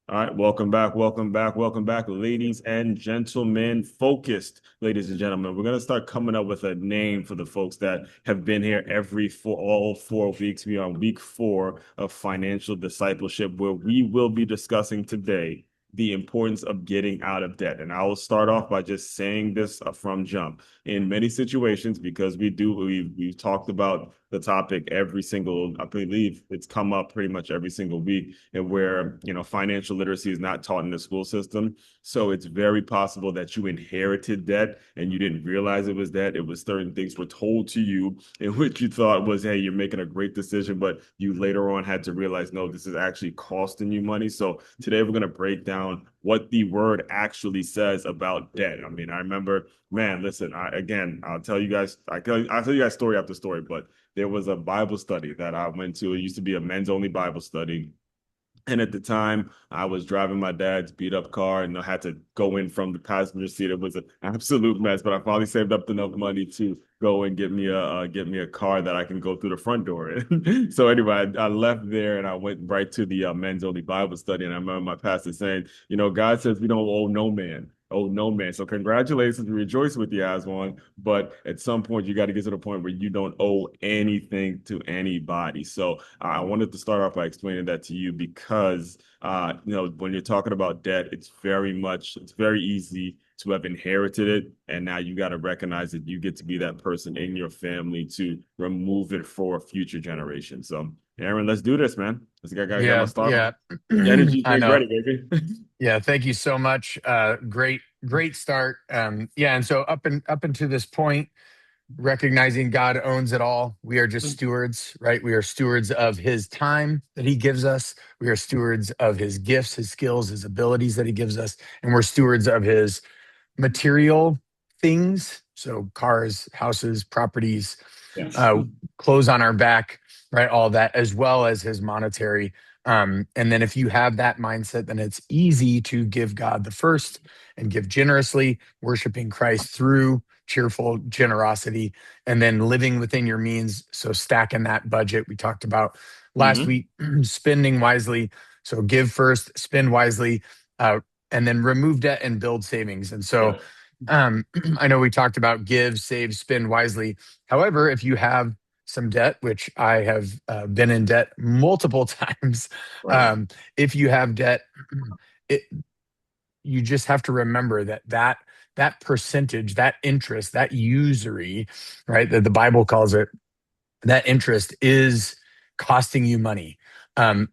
All right, welcome back, ladies and gentlemen. Focused, ladies and gentlemen. We're gonna start coming up with a name for the folks that have been here all 4 weeks. We are on week 4 of financial discipleship, where we will be discussing today the importance of getting out of debt. And I will start off by just saying this from jump. In many situations, because we've talked about the topic every single, I believe it's come up pretty much every single week, and where financial literacy is not taught in the school system. So it's very possible that you inherited debt and you didn't realize it was debt. It was certain things were told to you in which you thought was, hey, you're making a great decision, but you later on had to realize, no, this is actually costing you money. So today we're going to break down what the word actually says about debt. I mean, I remember, man, listen, I'll tell you guys, I'll tell you guys story after story, but there was a Bible study that I went to. It used to be a men's only Bible study. And at the time, I was driving my dad's beat up car and I had to go in from the passenger seat. It was an absolute mess, but I finally saved up enough money to go and get me a car that I can go through the front door. So anyway, I left there and I went right to the men's only Bible study. And I remember my pastor saying, God says we don't owe no man. Oh no, man. So congratulations, we rejoice with you, Aswan. But at some point, you got to get to the point where you don't owe anything to anybody. So I wanted to start off by explaining that to you because when you're talking about debt, it's very easy to have inherited it. And now you got to recognize that you get to be that person in your family to remove it for future generations. So Aaron, let's do this, man. Got my Yeah, start. yeah. Energy I drink know. ready, baby. Yeah, thank you so much. Great start. Yeah, and so up until this point, recognizing God owns it all. We are just stewards, right? We are stewards of his time that he gives us. We are stewards of his gifts, his skills, his abilities that he gives us, and we're stewards of his material things. So cars, houses, properties, Yes. uh, clothes on our back, right? All that, as well as his monetary. And then if you have that mindset, then it's easy to give God the first and give generously, worshiping Christ through cheerful generosity, and then living within your means. So stacking that budget we talked about last Hmm. week, spending wisely. So give first, spend wisely, and then remove debt and build savings. And so Yeah. um, I know we talked about give, save, spend wisely. However, if you have some debt, which I have been in debt multiple times, Right. um, if you have debt, it, you just have to remember that percentage, that interest, that usury, right? That the Bible calls it, that interest is costing you money.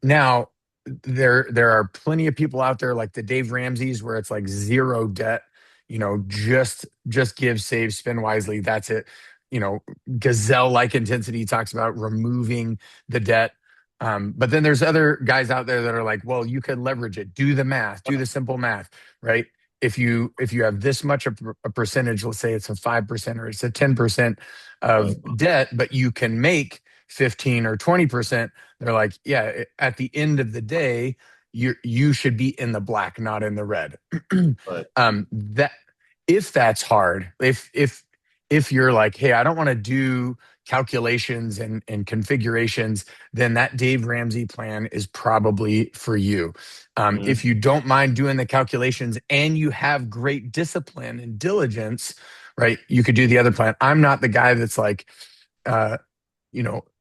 Now, there are plenty of people out there like the Dave Ramseys where it's like zero debt, just give, save, spend wisely. That's it. Gazelle like intensity talks about removing the debt. But then there's other guys out there that are like, well, you could leverage it, do the math, do the simple math, right? If you have this much of a percentage, let's say it's a 5% or it's a 10% of Right. debt, but you can make 15 or 20%, they're like, yeah, at the end of the day, you should be in the black, not in the red. Right. That if that's hard, if you're like, hey, I don't want to do calculations and configurations, then that Dave Ramsey plan is probably for you. If Hmm. you don't mind doing the calculations and you have great discipline and diligence, right, you could do the other plan. I'm not the guy that's like, uh,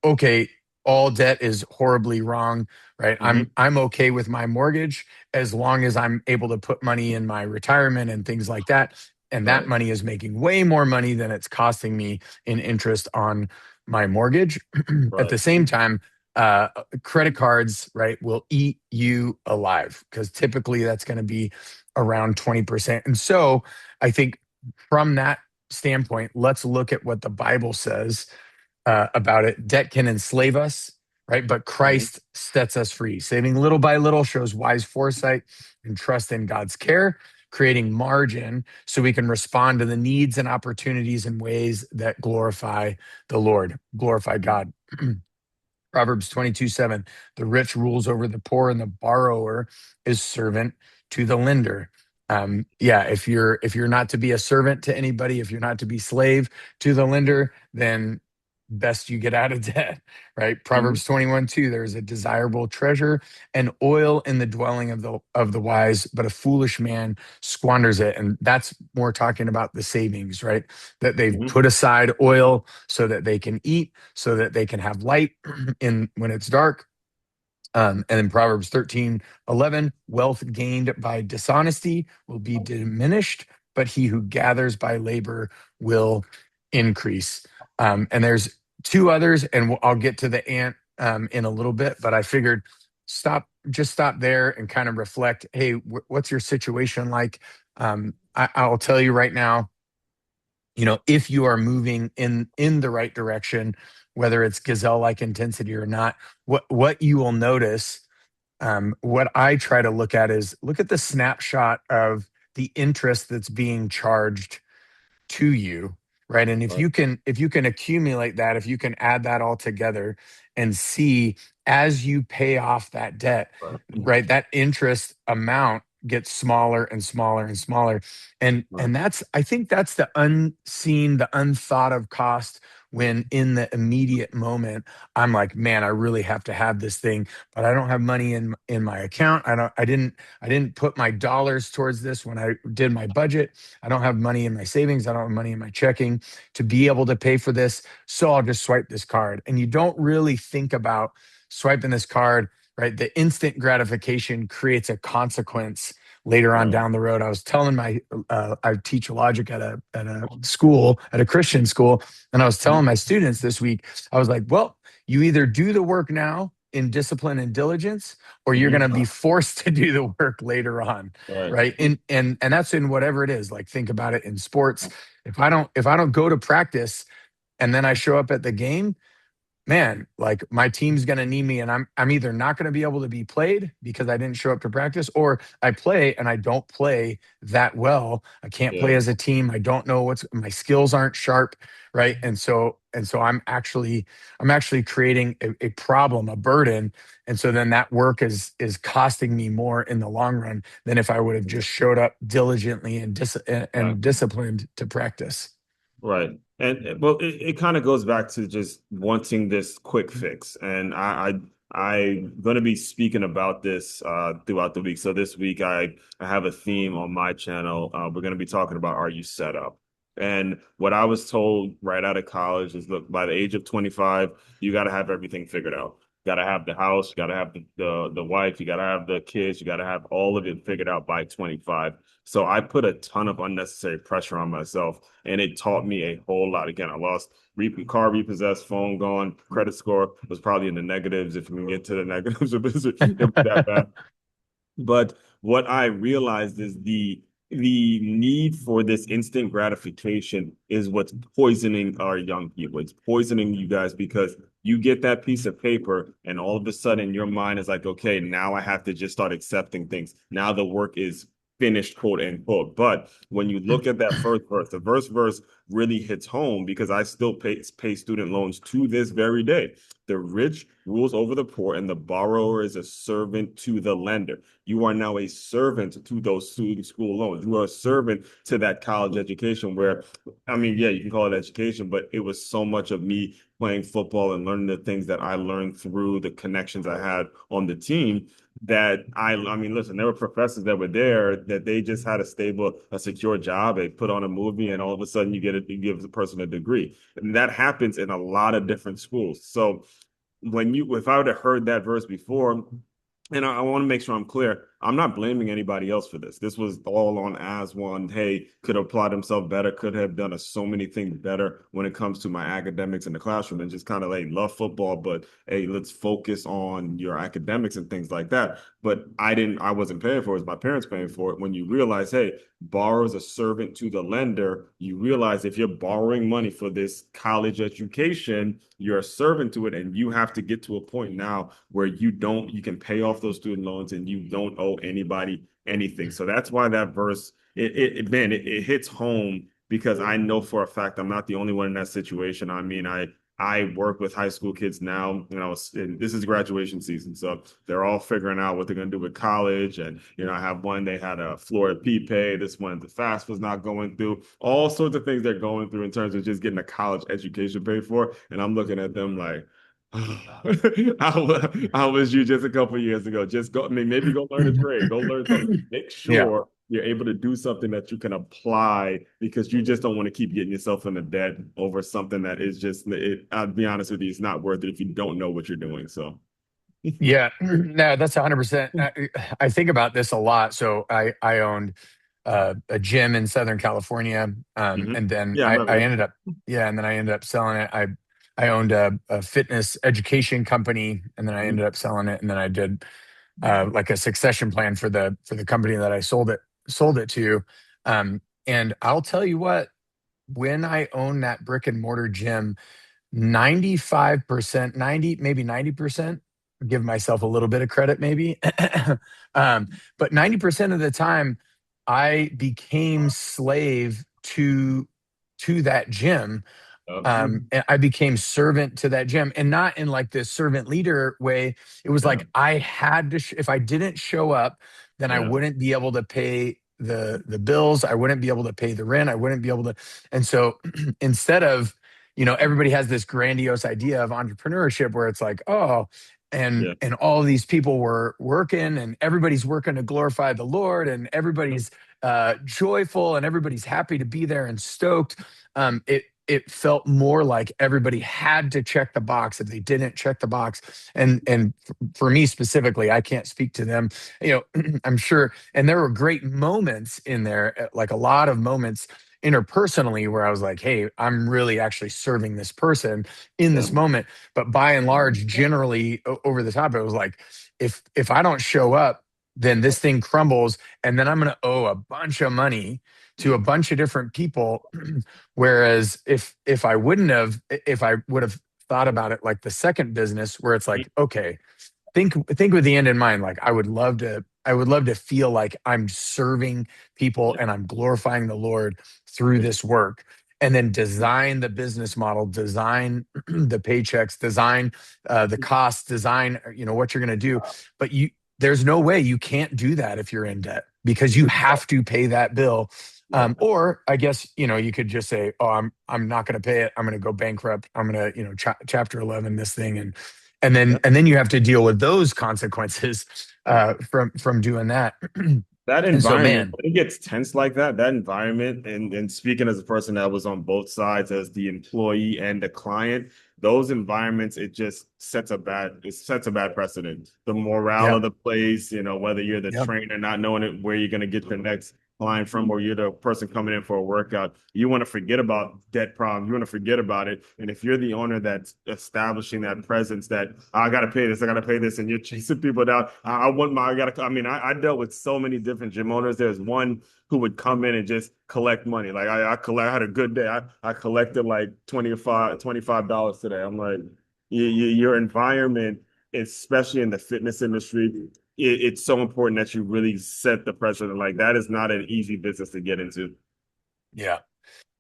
okay, all debt is horribly wrong, right? Hmm. I'm okay with my mortgage as long as I'm able to put money in my retirement and things like that. And that Right. money is making way more money than it's costing me in interest on my mortgage. At Right. the same time, uh, credit cards, right, will eat you alive because typically that's going to be around 20%. And so I think from that standpoint, let's look at what the Bible says about it. Debt can enslave us, right? But Hmm. Christ sets us free. Saving little by little shows wise foresight and trust in God's care, creating margin so we can respond to the needs and opportunities in ways that glorify the Lord, glorify God. Proverbs 22:7, the rich rules over the poor and the borrower is servant to the lender. Yeah, if you're not to be a servant to anybody, if you're not to be slave to the lender, then best you get out of debt, right? Mhm. Proverbs 21:2, there is a desirable treasure and oil in the dwelling of the wise, but a foolish man squanders it. And that's more talking about the savings, right? That they've Mhm. put aside oil so that they can eat, so that they can have light in when it's dark. And in Proverbs 13:11, wealth gained by dishonesty will be diminished, but he who gathers by labor will increase. And there's two others, and I'll get to the ant in a little bit, but I figured just stop there and kind of reflect. Hey, what's your situation like? I'll tell you right now, if you are moving in the right direction, whether it's gazelle like intensity or not, what you will notice, what I try to look at is look at the snapshot of the interest that's being charged to you, right? And if Right. you can accumulate that, if you can add that all together and see as you pay off that debt, Right. right, that interest amount gets smaller and smaller and smaller. and Right. and that's, I think that's the unseen, the unthought of cost, when in the immediate moment I'm like, man, I really have to have this thing, but I don't have money in my account. I didn't put my dollars towards this when I did my budget. I don't have money in my savings. I don't have money in my checking to be able to pay for this. So I'll just swipe this card. And you don't really think about swiping this card, right? The instant gratification creates a consequence later on Right. down the road. I was telling I teach logic at a school, at a Christian school, and I was telling my students this week, I was like, well, you either do the work now in discipline and diligence, or you're going to Mhm. be forced to do the work later on, Right. right? And that's in whatever it is. Like, think about it in sports. If I don't go to practice and then I show up at the game, man, like, my team's going to need me, and I'm either not going to be able to be played because I didn't show up to practice, or I play and I don't play that well. I can't play Yeah. as a team. I don't know what's my skills aren't sharp, right? And so I'm actually creating a problem, a burden. And so then that work is costing me more in the long run than if I would have just showed up diligently Right. and disciplined to practice. Right. Well, it kind of goes back to just wanting this quick fix. And I'm going to be speaking about this throughout the week. So this week I have a theme on my channel. We're going to be talking about, are you set up? And what I was told right out of college is, look, by the age of 25, you got to have everything figured out. Got to have the house, you got to have the wife, you got to have the kids, you got to have all of it figured out by 25. So I put a ton of unnecessary pressure on myself, and it taught me a whole lot. Again, I lost car repossessed, phone gone, credit score was probably in the negatives, if you can get to the negatives, if it was that bad. But what I realized is the need for this instant gratification is what's poisoning our young people. It's poisoning you guys, because you get that piece of paper and all of a sudden your mind is like, okay, now I have to just start accepting things. Now the work is finished, quote unquote. But when you look at that first verse, the first verse really hits home, because I still pay student loans to this very day. The rich rules over the poor, and the borrower is a servant to the lender. You are now a servant to those student school loans. You are a servant to that college education where, I mean, yeah, you can call it education, but it was so much of me playing football and learning the things that I learned through the connections I had on the team, that I mean, listen, there were professors that were there that they just had a stable, a secure job. They put on a movie, and all of a sudden you give the person a degree. And that happens in a lot of different schools. So if I would have heard that verse before, and I want to make sure I'm clear, I'm not blaming anybody else for this. This was all on as one. Hey, could have applied himself better, could have done so many things better when it comes to my academics in the classroom, and just kind of like love football, but hey, let's focus on your academics and things like that. But I wasn't paying for it. It was my parents paying for it. When you realize, hey, borrower's a servant to the lender, you realize if you're borrowing money for this college education, you're a servant to it, and you have to get to a point now where you can pay off those student loans and you don't owe anybody anything. So that's why that verse, it hits home, because I know for a fact I'm not the only one in that situation. I mean, I work with high school kids now, and this is graduation season. So they're all figuring out what they're going to do with college. And, I have one, they had a Florida P-Pay. This one, the FAFSA was not going through. All sorts of things they're going through in terms of just getting a college education paid for. And I'm looking at them like, how was you just a couple of years ago? Just go, I mean, maybe go learn a trade, go learn something. Make Yeah. sure you're able to do something that you can apply because you just don't want to keep getting yourself in the debt over something that is just, I'll be honest with you, it's not worth it if you don't know what you're doing. So, Yeah, no, that's 100%. I think about this a lot. So I owned a gym in Southern California, mhm. and then Yeah, I I remember ended up, yeah, and then I ended up selling it. I owned a fitness education company, and then I that. ended up selling it, and then I did like a succession plan for the company that I sold it to. And I'll tell you what, when I owned that brick and mortar gym, 95%, 90, maybe 90%, give myself a little bit of credit, maybe. um, but 90% of the time, I became slave to that gym. Mhm. And I became servant to that gym, and not in like this servant leader way. It was Yeah, like I had to, if I didn't show up, then I yeah, wouldn't be able to pay the bills. I wouldn't be able to pay the rent. I wouldn't be able to. And so instead of, everybody has this grandiose idea of entrepreneurship where it's like, oh, yeah, and all these people were working, and everybody's working to glorify the Lord, and everybody's joyful, and everybody's happy to be there and stoked. It felt more like everybody had to check the box. If they didn't check the box, and for me specifically, I can't speak to them. I'm sure, and there were great moments in there, like a lot of moments interpersonally where I was like, hey, I'm really actually serving this person in yeah, this moment. But by and large, generally over the top, it was like, if I don't show up, then this thing crumbles, and then I'm going to owe a bunch of money to a bunch of different people. Whereas if I wouldn't have, if I would have thought about it like the second business, where it's like, okay, think with the end in mind. Like I would love to feel like I'm serving people yeah, and I'm glorifying the Lord through this work. And then design the business model, design the paychecks, design the costs, design what you're going to do. But there's no way you can't do that if you're in debt, because you have to pay that bill. yeah, Or I guess you could just say, oh, I'm not going to pay it. I'm going to go bankrupt. I'm going to chapter 11 this thing, and then yeah. and then you have to deal with those consequences from doing that. That And so, environment, man, when it gets tense like that, that environment, and speaking as a person that was on both sides as the employee and the client, those environments, it sets a bad precedent. The morale yeah, of the place, whether you're the yep, trainer, not knowing where you're going to get your next client from, or you're the person coming in for a workout, you want to forget about debt problems. You want to forget about it. And if you're the owner that's establishing that presence that I got to pay this, I got to pay this, and you're chasing people down, I want my, I got to, I mean, I dealt with so many different gym owners. There's one who would come in and just collect money. Like I had a good day. I collected like $25 today. I'm like, your environment, especially in the fitness industry, it's so important that you really set the precedent. Like that is not an easy business to get into. yeah.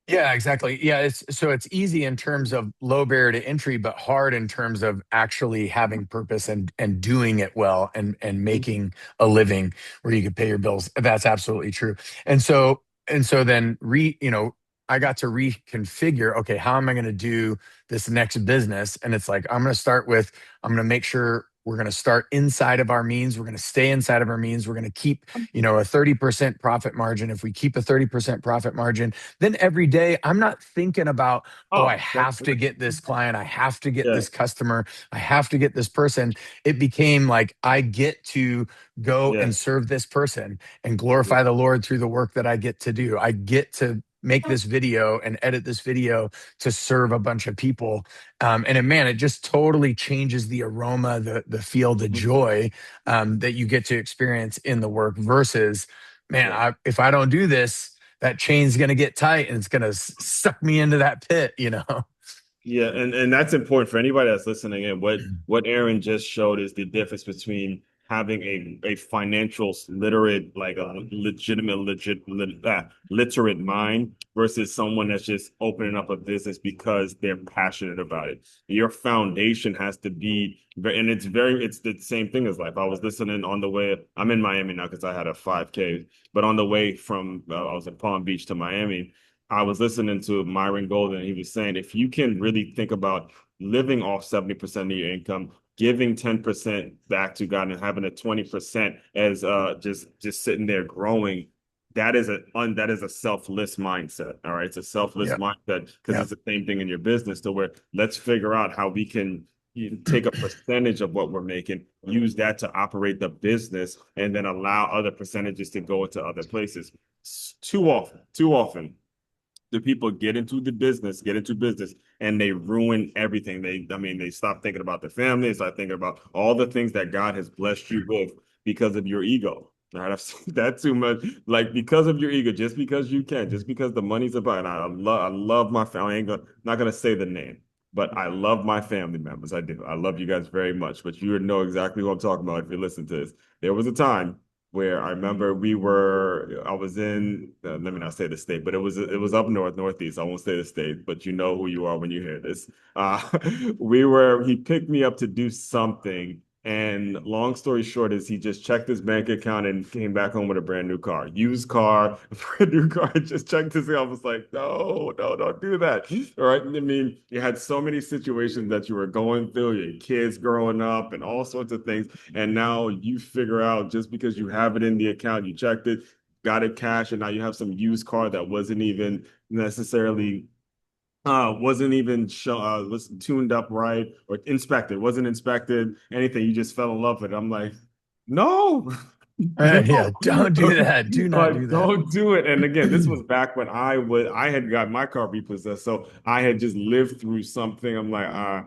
Yeah, exactly. Yeah, it's easy in terms of low barrier to entry, but hard in terms of actually having purpose and doing it well and making a living where you can pay your bills. That's absolutely true. And so then I got to reconfigure, okay, how am I going to do this next business? And it's like I'm going to make sure we're going to start inside of our means. We're going to stay inside of our means. We're going to keep, a 30% profit margin. If we keep a 30% profit margin, then every day I'm not thinking about, oh, I Oh, have to get this client, I have to get yeah, this customer, I have to get this person. It became like I get to go yeah, and serve this person and yeah. glorify the Lord through the work that I get to do. I get to make this video and edit this video to serve a bunch of people. And man, it just totally changes the aroma, the feel, the Mhm. joy that you get to experience in the work versus, man, Yeah. if I don't do this, that chain's going to get tight and it's going to suck me into that pit. Yeah, and that's important for anybody that's listening. And what Aaron just showed is the difference between having a financial literate, like a literate mind versus someone that's just opening up a business because they're passionate about it. Your foundation has to be, and it's the same thing as life. I was listening on the way, I'm in Miami now because I had a 5K, but on the way from, I was in Palm Beach to Miami, I was listening to Myron Golden. He was saying, if you can really think about living off 70% of your income, giving 10% back to God and having a 20% as just sitting there growing, that is a selfless mindset. All right. It's a selfless Yeah. mindset because Yeah. it's the same thing in your business to where let's figure out how we can take a percentage of what we're making, use that to operate the business, and then allow other percentages to go into other places. Too often the people get into business, and they ruin everything. I mean, they stop thinking about their family, they start thinking about all the things that God has blessed you with because of your ego. All right, I've seen that too much. Like because of your ego, just because you can, just because the money's about. And I love my family. Not gonna say the name, but I love my family members. I do. I love you guys very much. But you would know exactly what I'm talking about if you listen to this. There was a time where I remember I was in, let me not say the state, but it was up north, northeast. I won't say the state, but you know who you are when you hear this. Uh, he picked me up to do something. And long story short is he just checked his bank account and came back home with a brand new car, used car, brand new car. Just checked his account. I was like, no, no, don't do that. All right. I mean, you had so many situations that you were going through, your kids growing up and all sorts of things. And now you figure out just because you have it in the account, you checked it, got it cash, and now you have some used car that wasn't even necessarily wasn't even was tuned up right or inspected, wasn't inspected, anything. You just fell in love with it. I'm like, no, Yeah. no, Don't do that. Do not do like that. don't do it. And again, this was back when I had got my car repossessed, so I had just lived through something. I'm like, all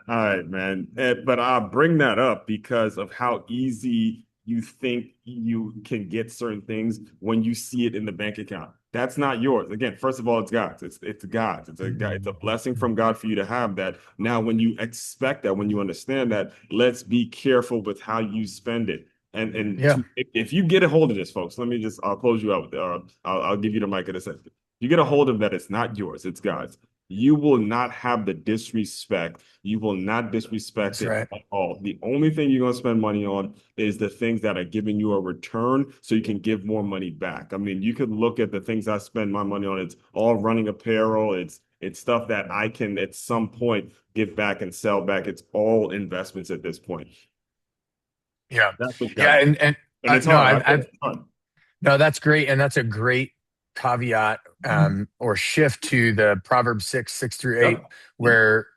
right, man. But I bring that up because of how easy you think you can get certain things when you see it in the bank account. That's not yours. Again, first of all, it's God's. It's God's. It's a blessing from God for you to have that. Now, when you expect that, when you understand that, let's be careful with how you spend it. Yeah. If you get a hold of this, folks, I'll close you out. I'll give you the mic in a second. You get a hold of that, it's not yours, it's God's. You will not have the disrespect. You will not disrespect That's it right. at all. The only thing you're going to spend money on is the things that are giving you a return so you can give more money back. I mean, you could look at the things I spend my money on. It's all running apparel. It's stuff that I can at some point give back and sell back. It's all investments at this point. Yeah. That's what Yeah. God. And And it's no, hard. I get it. It's hard. no, that's great. And that's a great caveat or shift to the Proverbs 6:6 through 8, Yep. where,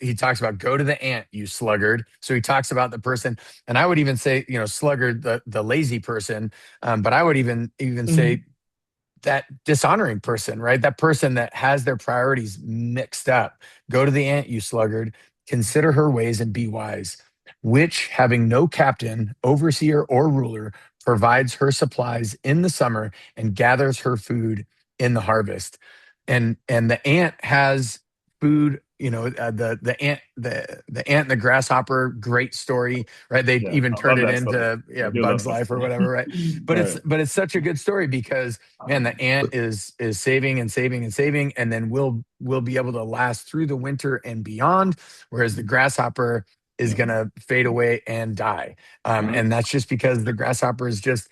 he talks about go to the ant, you sluggard. So he talks about the person, and I would even say, sluggard, the lazy person. But I would even say that dishonoring person, right? That person that has their priorities mixed up. Go to the ant, you sluggard. Consider her ways and be wise, which, having no captain, overseer, or ruler, provides her supplies in the summer and gathers her food in the harvest. And the ant has food. The ant and the grasshopper. Great story, right? They Yeah, even I turn love it that story. into, I yeah, do love Bug's that Life or story. whatever, right? But All it's right. but it's such a good story because, man, the ant is saving and saving and saving, and then will be able to last through the winter and beyond, whereas the grasshopper is Yeah. gonna fade away and die. Yeah. And that's just because the grasshopper is just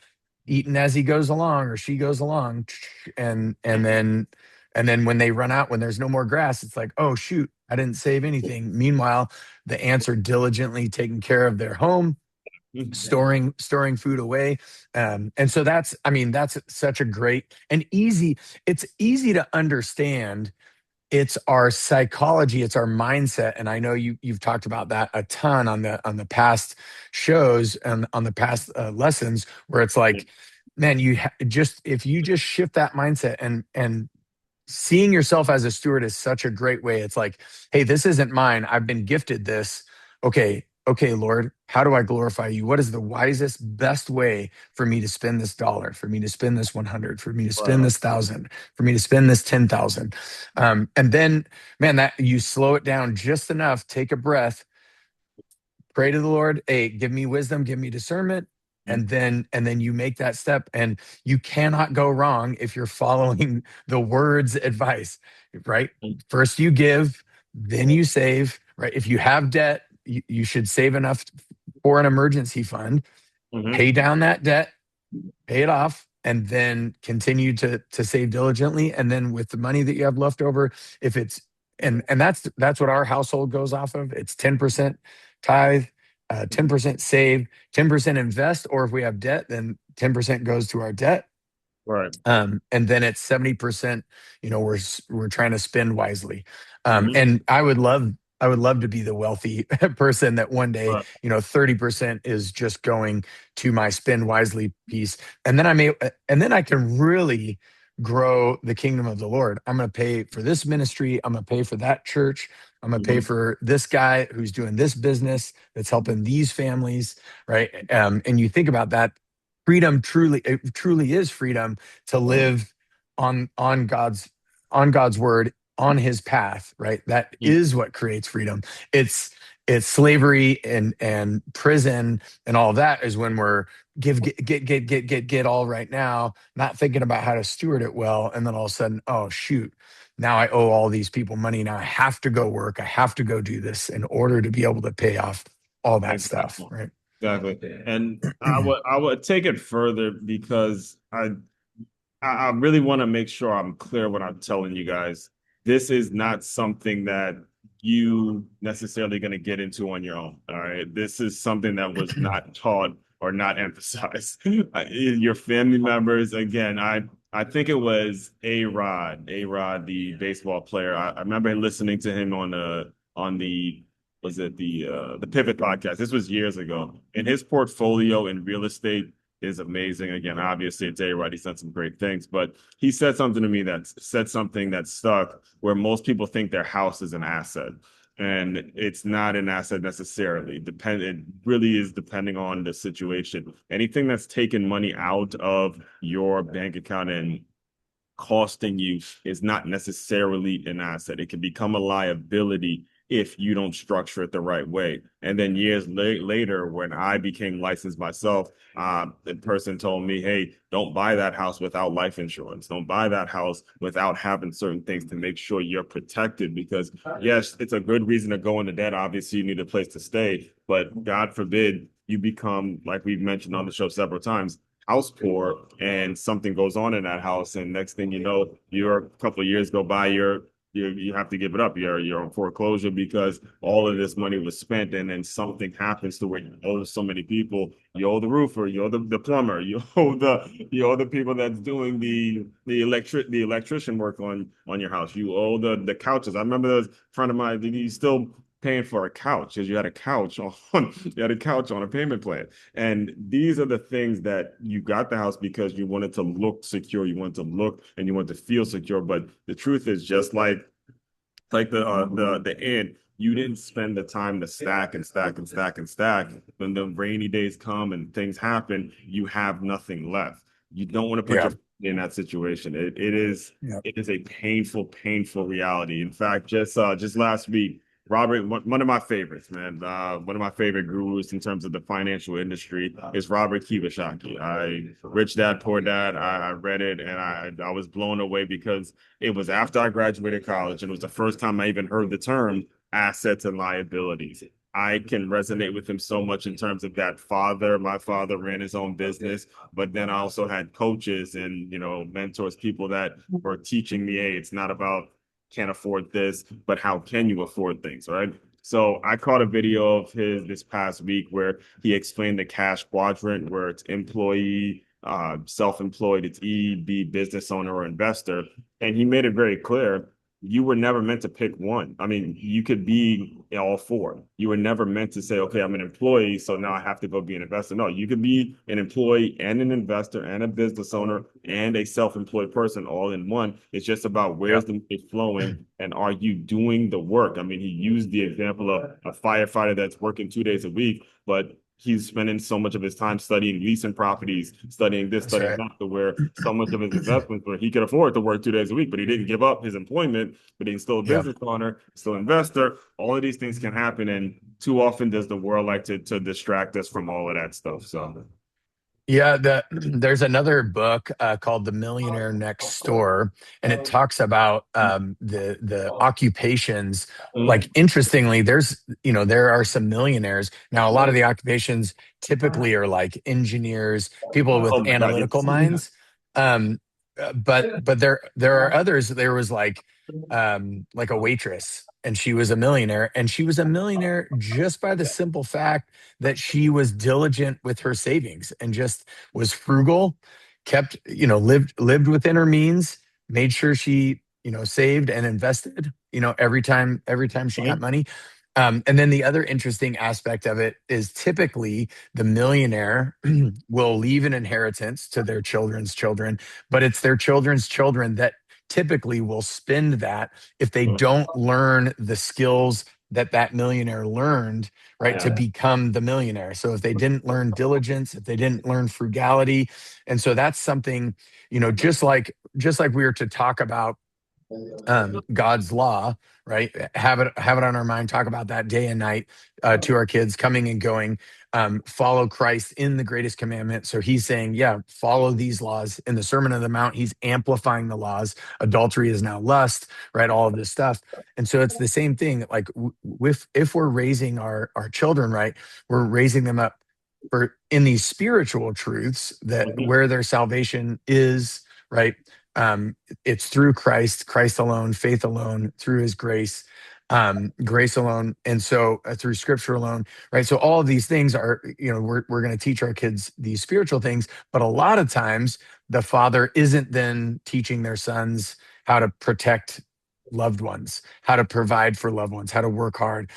eating as he goes along or she goes along, and then when they run out, when there's no more grass, it's like, oh shoot, I didn't save anything. Meanwhile, the ants are diligently taking care of their home, storing food away. And so that's such a great and easy. It's easy to understand. It's our psychology, it's our mindset. And I know you've talked about that a ton on the past shows and on the past lessons, where it's like, man, just if you just shift that mindset, and seeing yourself as a steward is such a great way. It's like, hey, this isn't mine. I've been gifted this. Okay, Lord, how do I glorify you? What is the wisest, best way for me to spend this dollar, for me to spend this 100, for me to Right spend on. this 1,000, for me to spend this 10,000? And then, man, that you slow it down just enough, take a breath, pray to the Lord, hey, give me wisdom, give me discernment, and then you make that step, and you cannot go wrong if you're following the word's advice, right? First you give, then you save, right? If you have debt, you should save enough for an emergency fund, pay Mm-hmm. down that debt, pay it off, and then continue to save diligently. And then with the money that you have left over, if it's and that's what our household goes off of. It's 10% tithe, 10% save, 10% invest, or if we have debt, then 10% goes to our debt. Right. And then it's 70%, we're trying to spend wisely. Mm-hmm. And I would love to be the wealthy person that one day, Right. 30% is just going to my spend wisely piece. And then I can really grow the kingdom of the Lord. I'm going to pay for this ministry. I'm going to pay for that church. I'm going to pay Mm-hmm. for this guy who's doing this business that's helping these families, right? And you think about that, freedom truly, it truly is freedom to live on God's word, on his path, right? That is what creates freedom. It's slavery and prison and all that is when we're get all right now, not thinking about how to steward it well, and then all of a sudden, oh shoot, now I owe all these people money. Now I have to go work. I have to go do this in order to be able to pay off all that stuff, Exactly. right? Exactly. And I would take it further because I really want to make sure I'm clear when I'm telling you guys. This is not something that you necessarily going to get into on your own. All right. This is something that was not taught or not emphasized. Your family members, again, I think it was A-Rod, the baseball player. I remember listening to him on the was it the Pivot podcast. This was years ago. And his portfolio in real estate is amazing. Again, obviously it's A-Rod. He's done some great things, but he said something to me that said something that stuck where most people think their house is an asset. And it's not an asset necessarily. It really is depending on the situation. Anything that's taken money out of your bank account and costing you is not necessarily an asset. It can become a liability if you don't structure it the right way. And then years later, when I became licensed myself, the person told me, hey, don't buy that house without life insurance. Don't buy that house without having certain things to make sure you're protected. Because, yes, it's a good reason to go into debt. Obviously, you need a place to stay. But God forbid you become, like we've mentioned on the show several times, house poor and something goes on in that house, and next thing you know, you're a couple of years go by, you have to give it up. You're on foreclosure because all of this money was spent, and then something happens to where you owe so many people. You owe the roofer, you owe the plumber, you owe the people that's doing the electrician work on your house. You owe the couches. I remember a friend of mine, he's still paying for a couch because you had a couch on a payment plan. And these are the things that you got the house because you wanted to look secure, you wanted to look and you wanted to feel secure. But the truth is, just like the end, you didn't spend the time to stack and stack and stack and stack. When the rainy days come and things happen, you have nothing left. You don't want to put Yeah. your in that situation. It is Yeah. it is a painful reality. In fact, just last week, Robert, one of my favorites, man, one of my favorite gurus in terms of the financial industry is Robert Kiyosaki. Rich Dad Poor Dad. I read it and I was blown away because it was after I graduated college and it was the first time I even heard the term assets and liabilities. I can resonate with him so much in terms of that father. My father ran his own business, but then I also had coaches and, mentors, people that were teaching me, hey, it's not about can't afford this, but how can you afford things, right? So I caught a video of his this past week where he explained the cash quadrant, where it's employee, self-employed, it's E, B, business owner or investor. And he made it very clear you were never meant to pick one. I mean, you could be all four. You were never meant to say, okay, I'm an employee, so now I have to go be an investor. No, you could be an employee and an investor and a business owner and a self-employed person all in one. It's just about Yeah. where's the money flowing and are you doing the work? I mean, he used the example of a firefighter that's working 2 days a week, but he's spending so much of his time studying leasing properties, studying this, That's studying right. that, to where so much of his investments where he could afford to work 2 days a week, but he didn't give up his employment, but he's still a Yeah. business owner, still an investor. All of these things can happen. And too often does the world like to distract us from all of that stuff. So Yeah, there's another book called The Millionaire Next Door, and it talks about the occupations. Like, interestingly, there are some millionaires now. A lot of the occupations typically are like engineers, people with oh my God, analytical yes. minds. But there are others. There was like a waitress, and she was a millionaire, and she was a millionaire just by the simple fact that she was diligent with her savings and just was frugal, kept, lived within her means, made sure she, saved and invested, every time she got money. And then the other interesting aspect of it is typically the millionaire will leave an inheritance to their children's children, but it's their children's children that typically will spend that if they don't learn the skills that millionaire learned, right, to Yeah. become the millionaire. So if they didn't learn diligence, if they didn't learn frugality, and so that's something, just like we were to talk about God's law, right? Have it on our mind. Talk about that day and night to our kids, coming and going. Follow Christ in the greatest commandment. So he's saying, yeah, follow these laws. In the Sermon on the Mount, he's amplifying the laws. Adultery is now lust, right? All of this stuff, and so it's the same thing. Like, with if we're raising our children right, we're raising them up for in these spiritual truths that Mhm. where their salvation is, right? It's through Christ, Christ alone, faith alone, through his grace, grace alone. And so through scripture alone, right? So all of these things are, we're going to teach our kids these spiritual things, but a lot of times the father isn't then teaching their sons how to protect loved ones, how to provide for loved ones, how to work hard,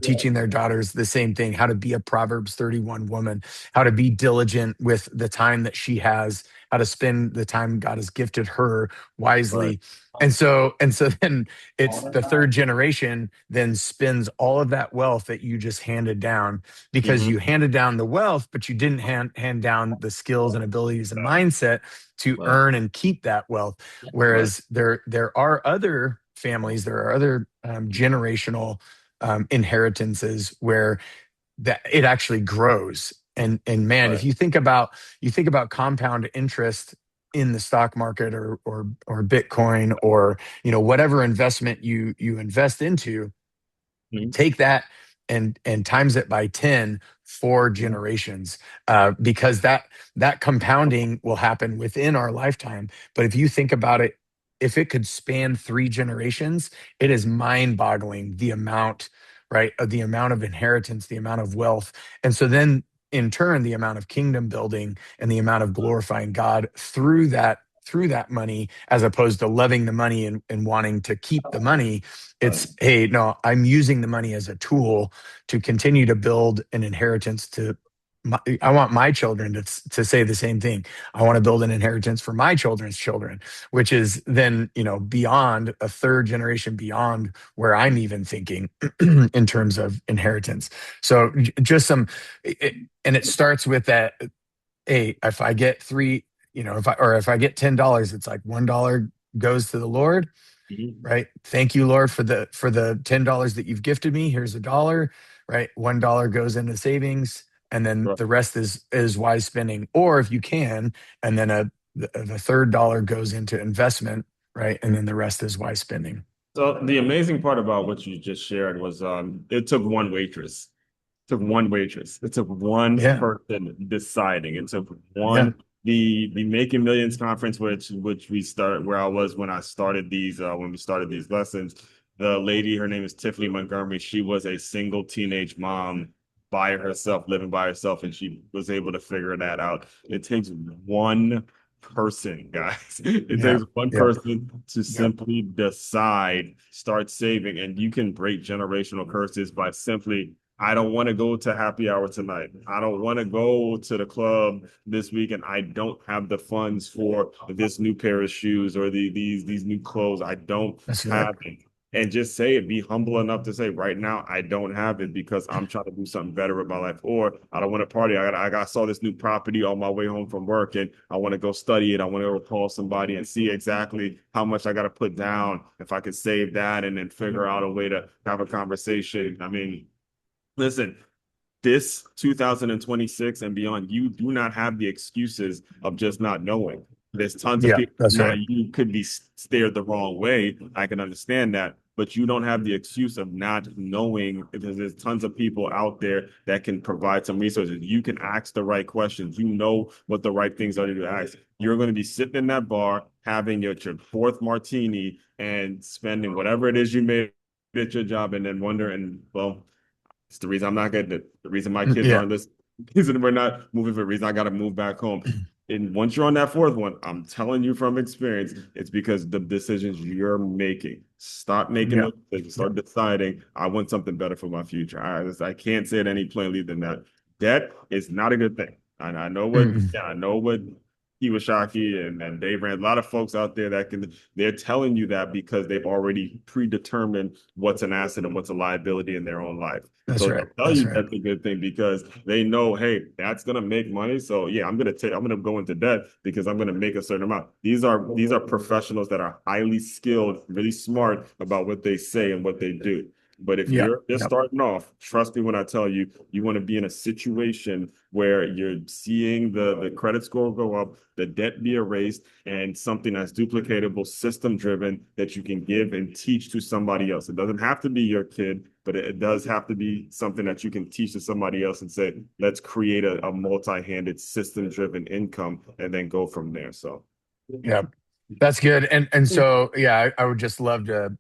teaching their daughters the same thing, how to be a Proverbs 31 woman, how to be diligent with the time that she has, how to spend the time God has gifted her Right. wisely. And so then it's the third generation then spends all of that wealth that you just handed down, because you Mhm. handed down the wealth, but you didn't hand down the skills and abilities and Right. mindset to Right. earn and keep that wealth. Right. Whereas there are other families, there are other generational inheritances where that it actually grows. And man, if Right. you think about compound interest in the stock market, or Bitcoin, or whatever investment you invest into, Mhm. take that and times it by 10 for generations, because that compounding will happen within our lifetime. But if you think about it, if it could span 3 generations, it is mind-boggling, the amount, right, of the amount of inheritance, the amount of wealth. And so then in turn, the amount of kingdom building and the amount of glorifying God through that money, as opposed to loving the money and wanting to keep the money. Right. It's, hey, no, I'm using the money as a tool to continue to build an inheritance I want my children to say the same thing. I want to build an inheritance for my children's children, which is then, beyond a third generation, beyond where I'm even thinking in terms of inheritance. So just and it starts with that. Hey, if I get three, if I get $10, it's like $1 goes to the Lord, Mhm. right? Thank you, Lord, for the $10 that you've gifted me. Here's a dollar, right? $1 goes into savings, and then Right. the rest is wise spending. Or if you can, and then the third dollar goes into investment, right? And then the rest is wise spending. So the amazing part about what you just shared was it took one waitress. Took one waitress. It took one Yeah, person deciding. It took yeah, one the Making Millions conference, which we start where I was when I started these when we started these lessons. The lady, her name is Tiffany Montgomery. She was a single teenage mom by herself, living by herself, and she was able to figure that out. It takes one person, guys. It yeah, takes one yeah. person to simply decide, start saving, and you can break generational curses by simply I don't want to go to happy hour tonight. I don't want to go to the club this week, and I don't have the funds for this new pair of shoes or these new clothes. I don't That's right. have it. and just say it. Be humble enough to say, right now, I don't have it because I'm trying to do something better with my life, or I don't want to party. I saw this new property on my way home from work, and I want to go study it. I want to go call somebody and see exactly how much I got to put down if I could save that, and then figure out a way to have a conversation. I mean, listen, this 2026 and beyond, you do not have the excuses of just not knowing. There's tons of Yeah, people. that's Now, right. you could be steered the wrong way. I can understand that, but you don't have the excuse of not knowing, because there's tons of people out there that can provide some resources. You can ask the right questions. You know what the right things are to ask. You're going to be sitting in that bar, having your fourth martini and spending whatever it is you made at your job, and then wondering, well, it's the reason I'm not getting it. The reason my kids Yeah, aren't this. The reason we're not moving. For the reason I got to move back home. And once you're on that fourth one, I'm telling you from experience, it's because the decisions you're making. Stop making yeah, those decisions. Start deciding. I want something better for my future. I can't say it any plainly than that. Debt is not a good thing. And I know what. mm, Yeah, I know what. Iwasaki and Dave Rand, a lot of folks out there that they're telling you that because they've already predetermined what's an asset and what's a liability in their own life. that's So right. they'll tell That's you right. that's a good thing because they know, hey, that's gonna make money. So yeah, I'm gonna go into debt because I'm gonna make a certain amount. These are professionals that are highly skilled, really smart about what they say and what they do. But if Yeah, you're just yeah, starting off, trust me when I tell you, you want to be in a situation where you're seeing the credit score go up, the debt be erased, and something that's duplicatable, system driven that you can give and teach to somebody else. It doesn't have to be your kid, but it does have to be something that you can teach to somebody else and say, let's create a multi-handed system driven income and then go from there. So yeah. That's good. And so yeah, I would just love to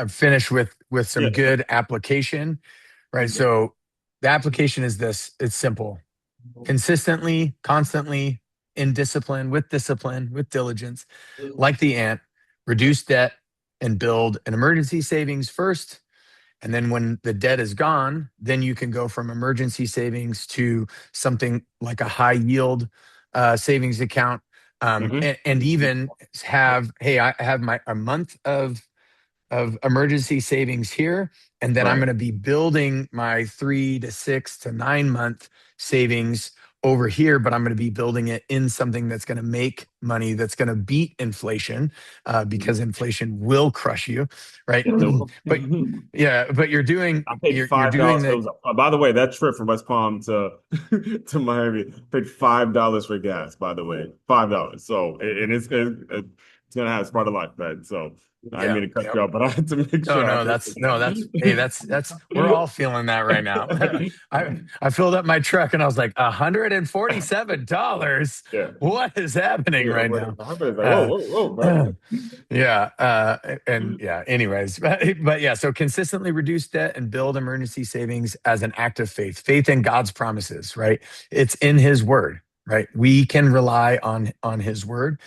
finish with some yeah. good application, right? So the application is this. It's simple. Consistently, constantly, in discipline, with diligence, like the ant, reduce debt and build an emergency savings first. And then when the debt is gone, then you can go from emergency savings to something like a high yield savings account. Mhm. And even have, hey, I have my a month of emergency savings here. And then I'm Right. going to be building my 3 to 6 to 9 month savings over here, but I'm going to be building it in something that's going to make money, that's going to beat inflation, because inflation will crush you, right? But yeah, but I paid you're doing $5. the By the way, that trip from West Palm to to Miami paid $5 for gas. By the way, $5. So and it's gonna have its part of life, man. So I didn't yeah, mean to cut yeah. you off, but I had to make No, sure I no, mentioned that's hey, that. that's we're all feeling that right now. I filled up my truck and I was like, $147. Yeah. What is happening Yeah, right what now? happened? Like, whoa, Uh, whoa, whoa, bro. yeah, and yeah. Anyways, but yeah. So consistently reduce debt and build emergency savings as an act of faith. Faith in God's promises. Right. It's in His Word. Right. We can rely on His Word,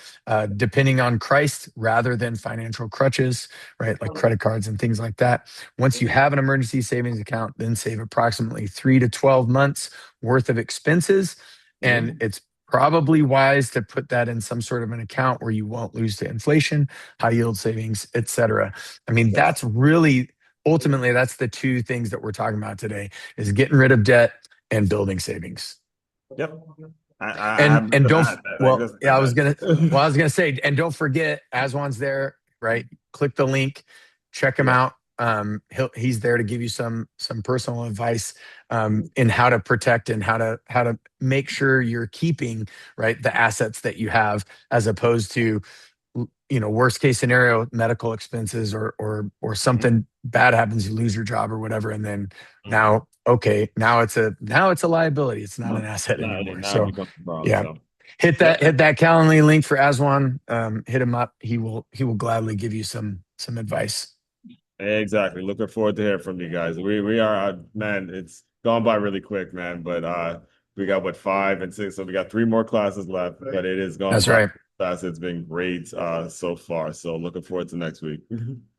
depending on Christ rather than financial crutches. Right, like credit cards and things like that. Once you have an emergency savings account, then save approximately 3 to 12 months worth of expenses, and Mhm. it's probably wise to put that in some sort of an account where you won't lose to inflation, high yield savings, etc. I mean, Yes. that's really ultimately that's the two things that we're talking about today is getting rid of debt and building savings. Yep. I And have and nothing to don't add. I well, guess yeah, that. I was gonna say, and don't forget, Aswan's there, right? Click the link, check him Yeah. out. He's there to give you some personal advice in how to protect and how to make sure you're keeping right the assets that you have, as opposed to worst case scenario medical expenses or Mhm. something bad happens, you lose your job or whatever, and then Mhm. now it's a liability, it's not an asset anymore. Now it So becomes a problem. yeah, So, hit yep. that Calendly link for Aswan. Hit him up. He will gladly give you some advice. Exactly. Looking forward to hearing from you guys. We are man, it's gone by really quick, man. But we got what 5 and 6, so we got 3 more classes left. But it is gone That's by right. fast. It's been great so far. So looking forward to next week.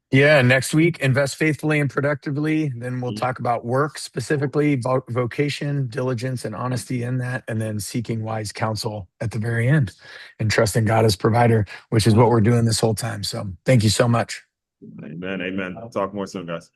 Yeah, next week, invest faithfully and productively. Then we'll talk about work specifically, vocation, diligence, and honesty in that, and then seeking wise counsel at the very end and trusting God as provider, which is what we're doing this whole time. So thank you so much. Amen. Amen. Talk more soon, guys.